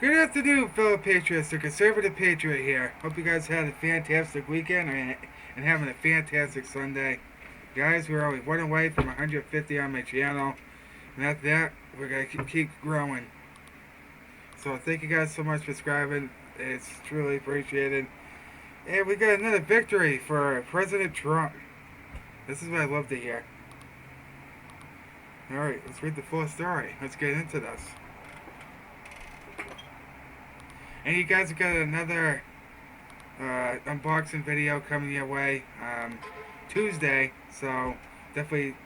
Good afternoon, fellow patriots. The Conservative Patriot here. Hope you guys had a fantastic weekend and having a fantastic Sunday. Guys, we're only one away from 150 on my channel. And after that, we're going to keep growing. So thank you guys so much for subscribing. It's truly appreciated. And we got another victory for President Trump. This is what I love to hear. Alright, let's read the full story. Let's get into this. And you guys have got another unboxing video coming your way Tuesday, so definitely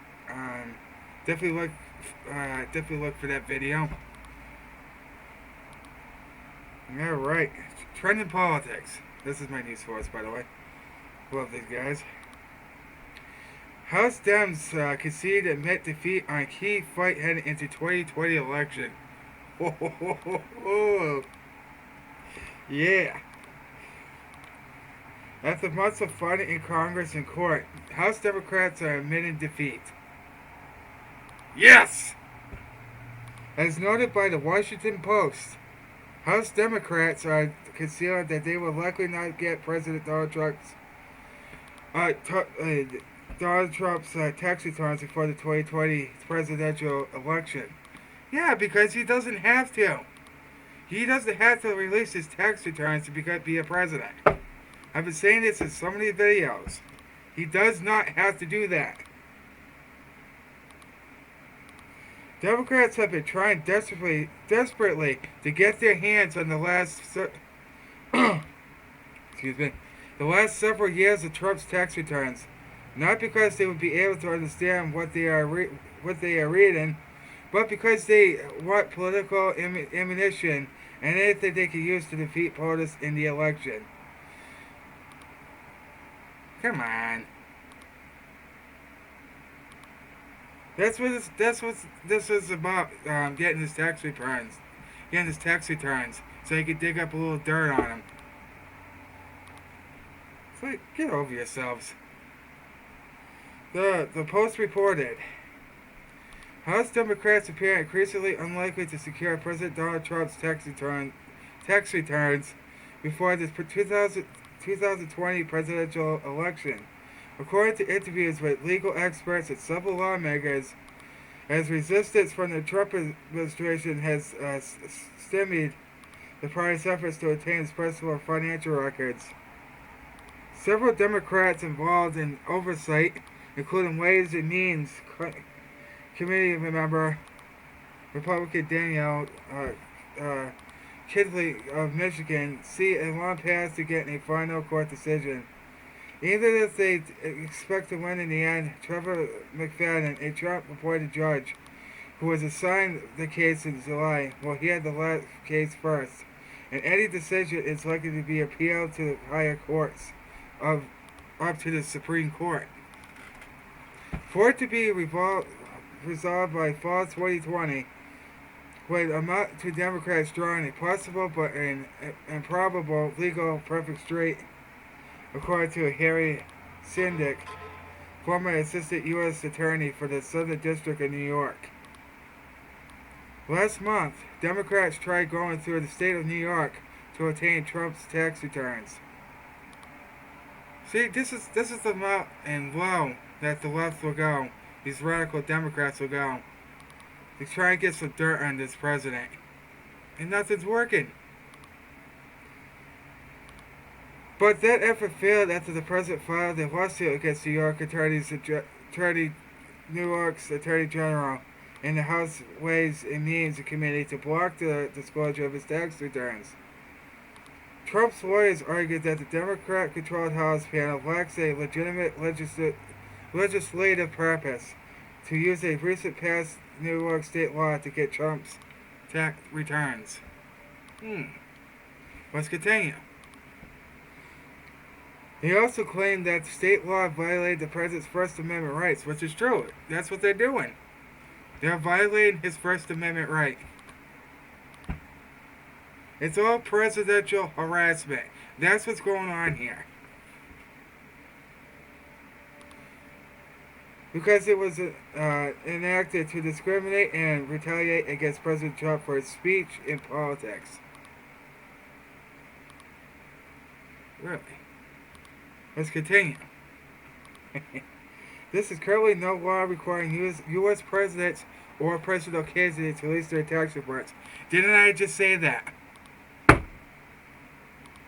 look for that video. All right, trending politics. This is my news source, by the way. Love these guys. House Dems concede admit defeat on key fight heading into 2020 election. Oh. Yeah. After months of fighting in Congress and court, House Democrats are admitting defeat. Yes! As noted by the Washington Post, House Democrats are concerned that they will likely not get President Donald Trump's tax returns before the 2020 presidential election. Yeah, because he doesn't have to. He doesn't have to release his tax returns to be a president. I've been saying this in so many videos. He does not have to do that. Democrats have been trying desperately to get their hands on the last last several years of Trump's tax returns, not because they would be able to understand what they are reading, but because they want political ammunition and anything they can use to defeat POTUS in the election. Come on. That's what this is about. Getting his tax returns, so you can dig up a little dirt on him. It's like, get over yourselves. The Post reported, House Democrats appear increasingly unlikely to secure President Donald Trump's tax returns before the 2020 presidential election. According to interviews with legal experts and several lawmakers, as resistance from the Trump administration has stymied the party's efforts to obtain its personal financial records. Several Democrats involved in oversight, including Ways and Means Committee member Republican Danielle Kidley of Michigan, see a long path to getting a final court decision. Even if they expect to win in the end, Trevor McFadden, a Trump-appointed judge who was assigned the case in July, will hear the last case first, and any decision is likely to be appealed to the higher courts up to the Supreme Court. For it to be resolved by fall 2020 would amount to Democrats drawing a possible but an improbable legal perfect straight, according to Harry Sindick, former assistant U.S. attorney for the Southern District of New York. Last month, Democrats tried going through the state of New York to obtain Trump's tax returns. See, this is the amount and low that the left will go. These radical Democrats will go. They try and get some dirt on this president. And nothing's working. But that effort failed after the president filed a lawsuit against New York's Attorney General and the House Ways and Means Committee to block the disclosure of his tax returns. Trump's lawyers argued that the Democrat-controlled House panel lacks a legitimate legislative purpose to use a recent passed New York state law to get Trump's tax returns. Let's continue. He also claimed that the state law violated the president's First Amendment rights, which is true. That's what they're doing. They're violating his First Amendment right. It's all presidential harassment. That's what's going on here. Because it was enacted to discriminate and retaliate against President Trump for his speech in politics. Really? Let's continue. This is currently no law requiring U.S. presidents or presidential candidates to release their tax reports. Didn't I just say that?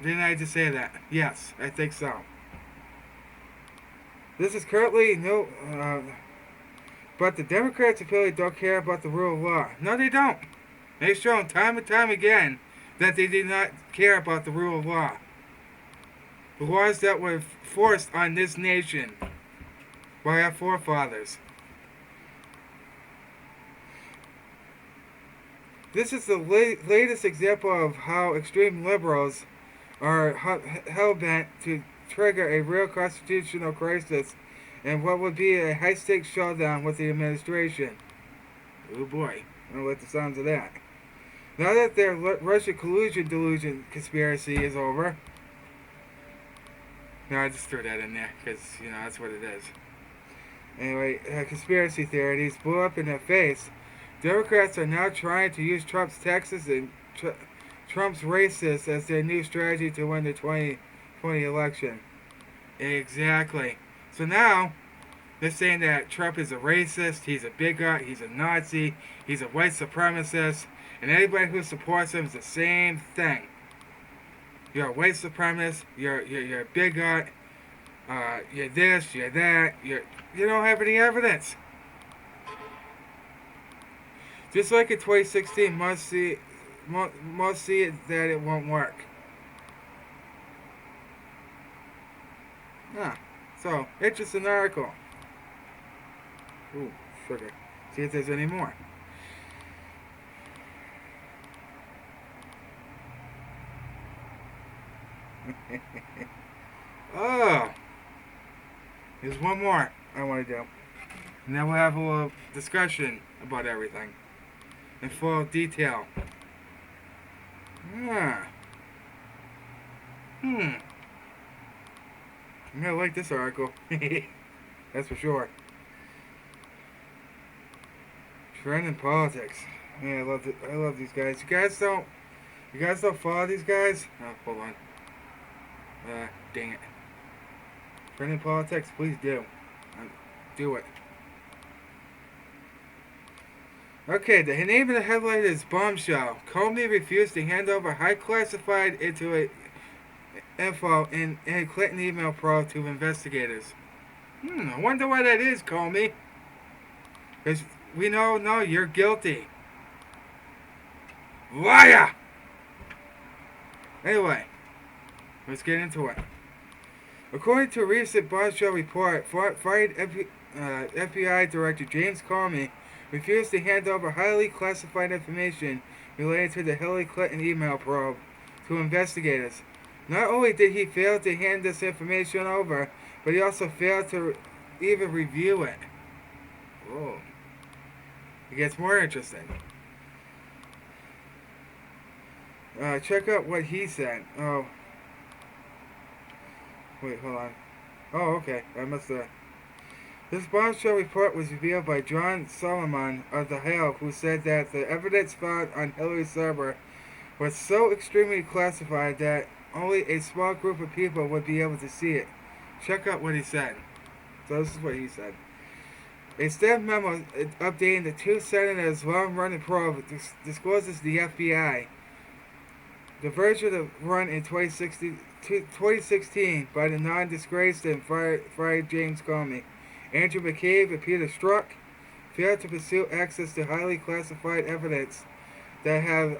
Didn't I just say that? Yes, I think so. This is currently no... but the Democrats apparently don't care about the rule of law. No, they don't. They've shown time and time again that they do not care about the rule of law. The laws that were forced on this nation by our forefathers. This is the latest example of how extreme liberals are hell-bent to trigger a real constitutional crisis and what would be a high-stakes showdown with the administration. Oh boy, I don't like the sounds of that. Now that their Russia collusion delusion conspiracy is over. No, I just threw that in there because, that's what it is. Anyway, conspiracy theories blew up in their face. Democrats are now trying to use Trump's taxes and Trump's racists as their new strategy to win the 2020 election. Exactly. So now, they're saying that Trump is a racist, he's a bigot, he's a Nazi, he's a white supremacist, and anybody who supports him is the same thing. You're a white supremacist, you're a bigot, you're this, you're that, you don't have any evidence. Just like in 2016, must see it that it won't work. So, interesting article. Ooh, sugar. See if there's any more. Oh, there's one more I want to do. And then we'll have a little discussion about everything in full detail. I'm gonna like this article. That's for sure. Trend in politics. Man, I love these guys. You guys don't follow these guys? Oh, hold on. Dang it. Trend in politics, please do. Do it. Okay, the name of the headline is Bombshell. Comey refused to hand over high classified info in a Clinton email probe to investigators. I wonder why that is, Comey. Because we know, no, you're guilty. Liar! Anyway, let's get into it. According to a recent Bombshell report, fired FBI Director James Comey refused to hand over highly classified information related to the Hillary Clinton email probe to investigators. Not only did he fail to hand this information over, but he also failed to even review it. Whoa. It gets more interesting. Check out what he said. Oh. Wait, hold on. Oh, okay. I must have... This bombshell report was revealed by John Solomon of The Hill, who said that the evidence found on Hillary's server was so extremely classified that only a small group of people would be able to see it. Check out what he said. So this is what he said. A staff memo updating the two senators' long-running probe discloses the FBI. The version run in 2016 by the non-disgraced and fired James Comey, Andrew McCabe, and Peter Strzok failed to pursue access to highly classified evidence that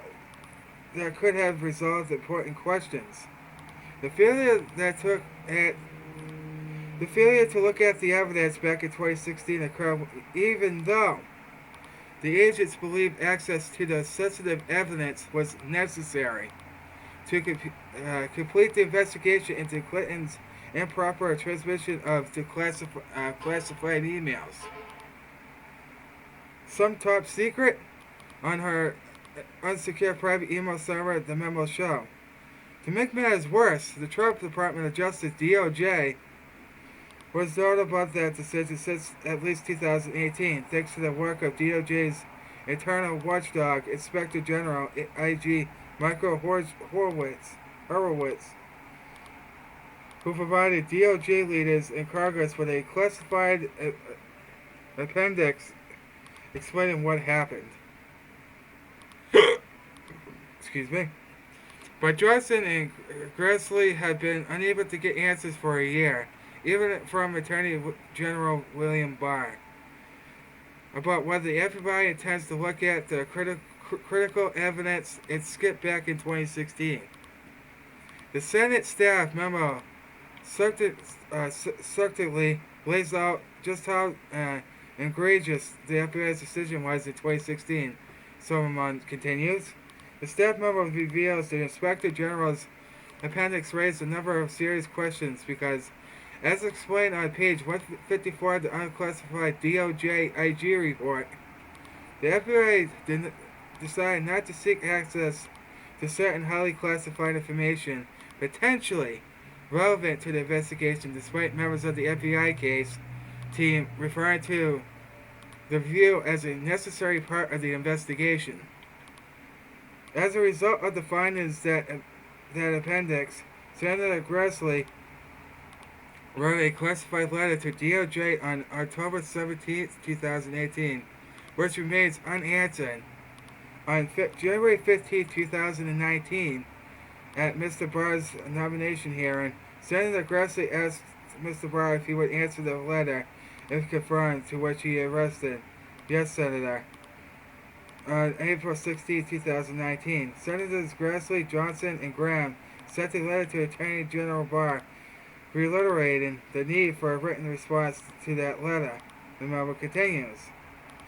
could have resolved important questions. The failure to look at the evidence back in 2016 occurred even though the agents believed access to the sensitive evidence was necessary to complete the investigation into Clinton's improper transmission of classified emails. Some top secret on her unsecure private email server, the memos show. To make matters worse, the Trump Department of Justice, DOJ, was known about that decision since at least 2018, thanks to the work of DOJ's internal watchdog, Inspector General, IG, Michael Horowitz. who provided DOJ leaders in Congress with a classified appendix explaining what happened. Excuse me. But Johnson and Grassley had been unable to get answers for a year, even from Attorney General William Barr, about whether the FBI intends to look at the critical evidence it skipped back in 2016. The Senate staff memo subtly lays out just how egregious the FBI's decision was in 2016. Solomon continues. The staff memo reveals the Inspector General's appendix raised a number of serious questions because, as explained on page 154 of the unclassified DOJ IG report, the FBI decided not to seek access to certain highly classified information potentially relevant to the investigation, despite members of the FBI case team referring to the review as a necessary part of the investigation. As a result of the findings that appendix, Senator Grassley wrote a classified letter to DOJ on October 17, 2018, which remains unanswered. On January 15, 2019, at Mr. Barr's nomination hearing, Senator Grassley asked Mr. Barr if he would answer the letter if confirmed, to which he arrested. Yes, Senator. On April 16, 2019, Senators Grassley, Johnson, and Graham sent a letter to Attorney General Barr reiterating the need for a written response to that letter. The memo continues.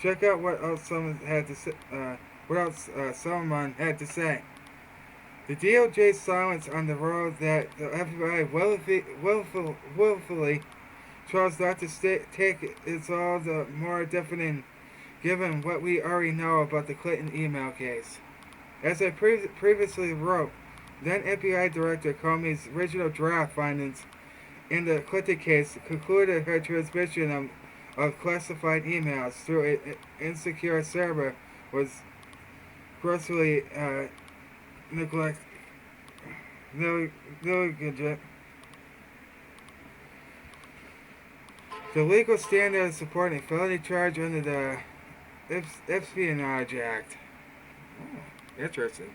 Check out what else Solomon had to say. Solomon had to say. The DOJ's silence on the road that the FBI willfully chose not to take is all the more deafening given what we already know about the Clinton email case. As I previously wrote, then FBI Director Comey's original draft findings in the Clinton case concluded her transmission of classified emails through an insecure server was grossly negligent. The legal standard supporting a felony charge under the Espionage Act. Oh, interesting.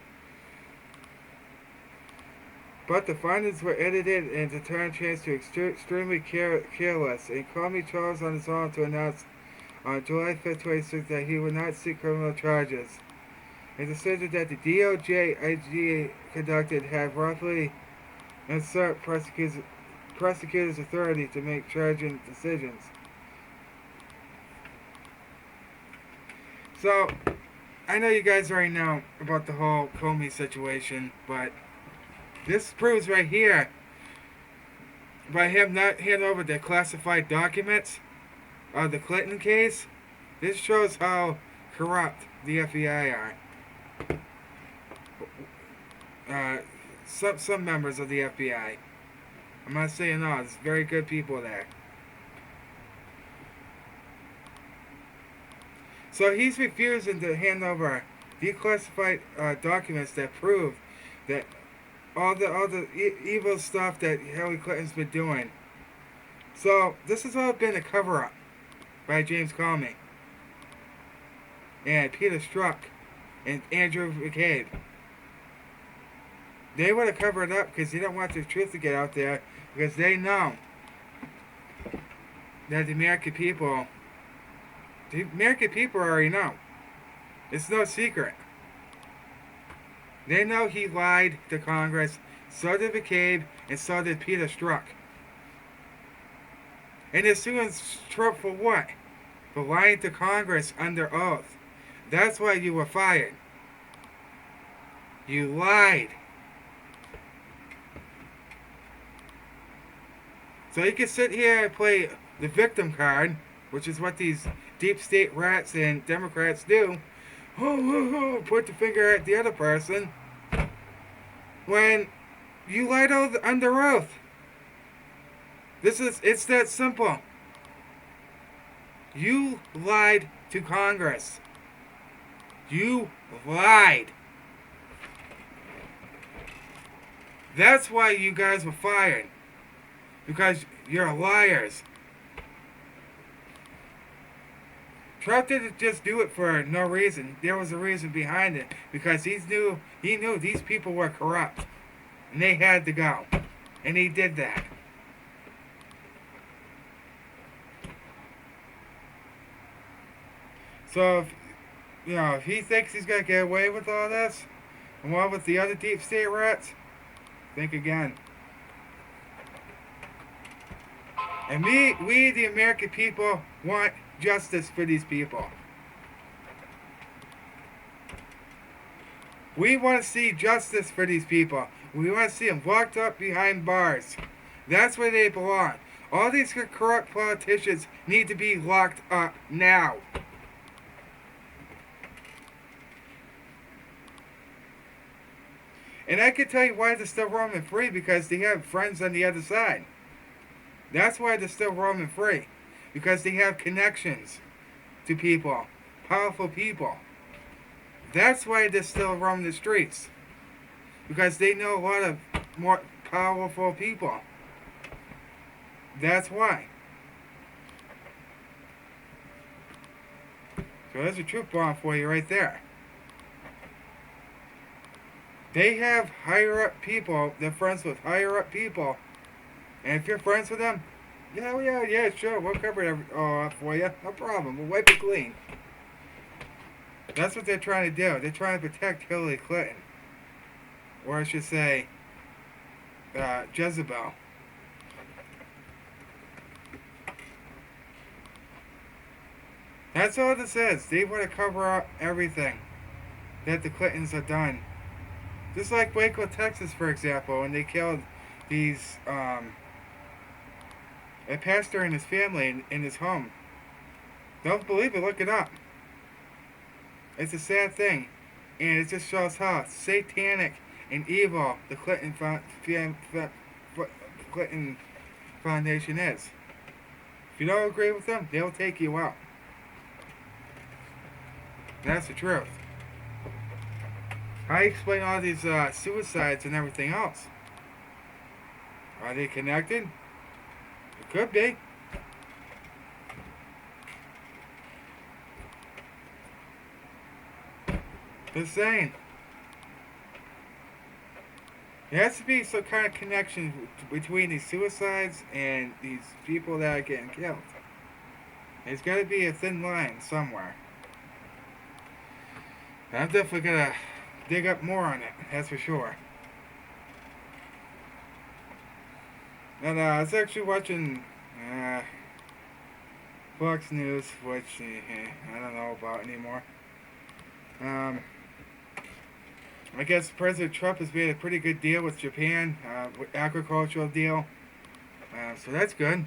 But the findings were edited and the turn changed to extremely careless, and Comey chose on his own to announce on July 5, 2006 that he would not seek criminal charges. A decision that the DOJ IG conducted had roughly usurped prosecutors' authority to make charging decisions. So, I know you guys already know about the whole Comey situation, but this proves right here, by him not handing over the classified documents of the Clinton case, this shows how corrupt the FBI are. Some members of the FBI. I'm not saying all, there's very good people there. So he's refusing to hand over declassified documents that prove that all the evil stuff that Hillary Clinton's been doing. So this has all been a cover-up by James Comey and Peter Strzok and Andrew McCabe. They want to cover it up because they don't want the truth to get out there, because they know that the American people already know. It's no secret. They know he lied to Congress, so did McCabe, and so did Peter Strzok. And they're suing Trump for what? For lying to Congress under oath. That's why you were fired. You lied. So you can sit here and play the victim card, which is what these deep state rats and Democrats do. Point the finger at the other person when you lied under oath. It's that simple. You lied to Congress. You lied. That's why you guys were fired. Because you're liars. Trump didn't just do it for no reason. There was a reason behind it. Because he knew these people were corrupt. And they had to go. And he did that. So, if he thinks he's going to get away with all this, and what with the other deep state rats, think again. And we, the American people, want justice for these people. We want to see justice for these people. We want to see them locked up behind bars. That's where they belong. All these corrupt politicians need to be locked up now. And I can tell you why they're still roaming free, because they have friends on the other side. That's why they're still roaming free. Because they have connections to people. Powerful people. That's why they're still roaming the streets. Because they know a lot of more powerful people. That's why. So there's a truth bomb for you right there. They have higher up people. They're friends with higher up people. And if you're friends with them, yeah, sure, we'll cover it all up for you. No problem. We'll wipe it clean. That's what they're trying to do. They're trying to protect Hillary Clinton. Or I should say, Jezebel. That's all this is. They want to cover up everything that the Clintons have done. Just like Waco, Texas, for example, when they killed these, a pastor and his family in his home. Don't believe it, look it up. It's a sad thing. And it just shows how satanic and evil the Clinton Foundation is. If you don't agree with them, they'll take you out. That's the truth. How do you explain all these suicides and everything else? Are they connected? It could be. Just saying. There has to be some kind of connection between these suicides and these people that are getting killed. There's got to be a thin line somewhere. I'm definitely going to dig up more on it, that's for sure. And I was actually watching Fox News, which I don't know about anymore. I guess President Trump has made a pretty good deal with Japan, agricultural deal. So that's good.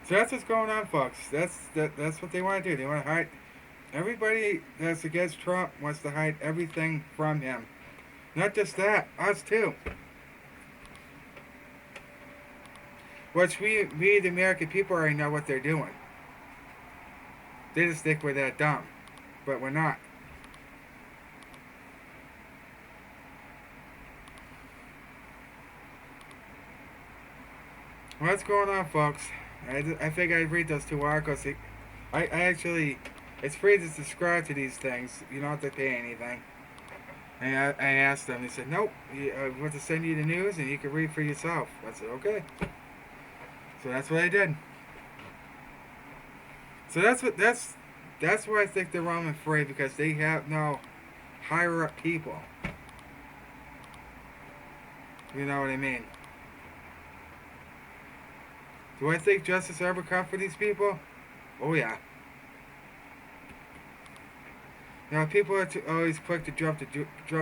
So that's what's going on, folks. That's what they want to do. They want to hide. Everybody that's against Trump wants to hide everything from him. Not just that, us too. Which we the American people already know what they're doing. They just think we're that dumb. But we're not. What's going on, folks? I think I'd read those 2 articles. I actually, it's free to subscribe to these things. You don't have to pay anything. And I asked them. They said, nope. I want to send you the news and you can read for yourself. I said, okay. So that's what I did. So that's why I think they're roaming free, because they have no higher up people. You know what I mean? Do I think justice ever come for these people? Oh yeah. Now people are always quick to drop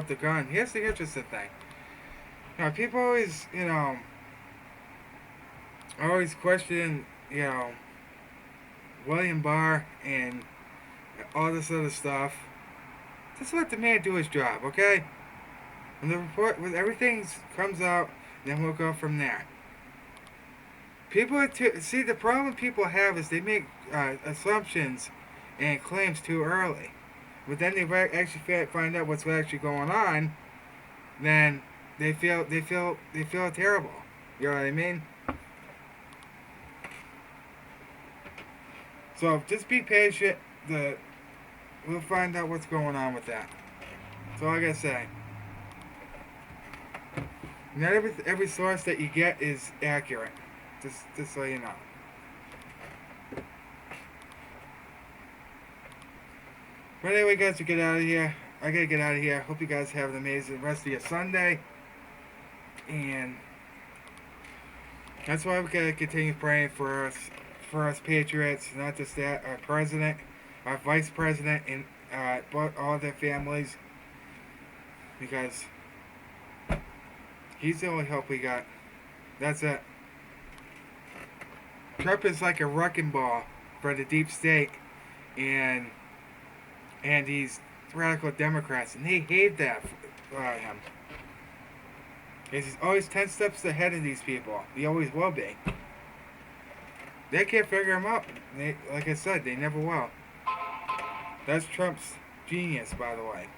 the gun. Here's the interesting thing. Now people always, always question, William Barr and all this other stuff. Just let the man do his job, okay? When everything comes out, then we'll go from there. See, the problem people have is they make assumptions and claims too early. But then they actually find out what's actually going on, then they feel terrible. You know what I mean? So just be patient. We'll find out what's going on with that. That's all I gotta say. Not every source that you get is accurate. Just so you know. But anyway, guys, we get out of here. I gotta get out of here. Hope you guys have an amazing rest of your Sunday. And that's why we gotta continue praying for us patriots, not just that, our president, our vice president, and all their families, because he's the only hope we got. That's it. Trump is like a wrecking ball for the deep state, and these radical Democrats, and they hate that him. He's always 10 steps ahead of these people. He always will be. They can't figure him out. Like I said, they never will. That's Trump's genius, by the way.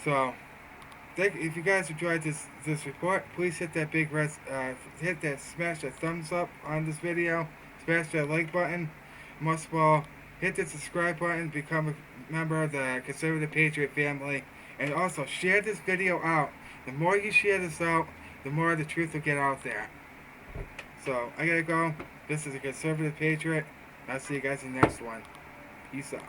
So, if you guys enjoyed this report, please hit that smash that thumbs up on this video, smash that like button, most of all, hit the subscribe button, become a member of the Conservative Patriot family, and also share this video out. The more you share this out, the more the truth will get out there. So, I gotta go. This is a Conservative Patriot. I'll see you guys in the next one. Peace out.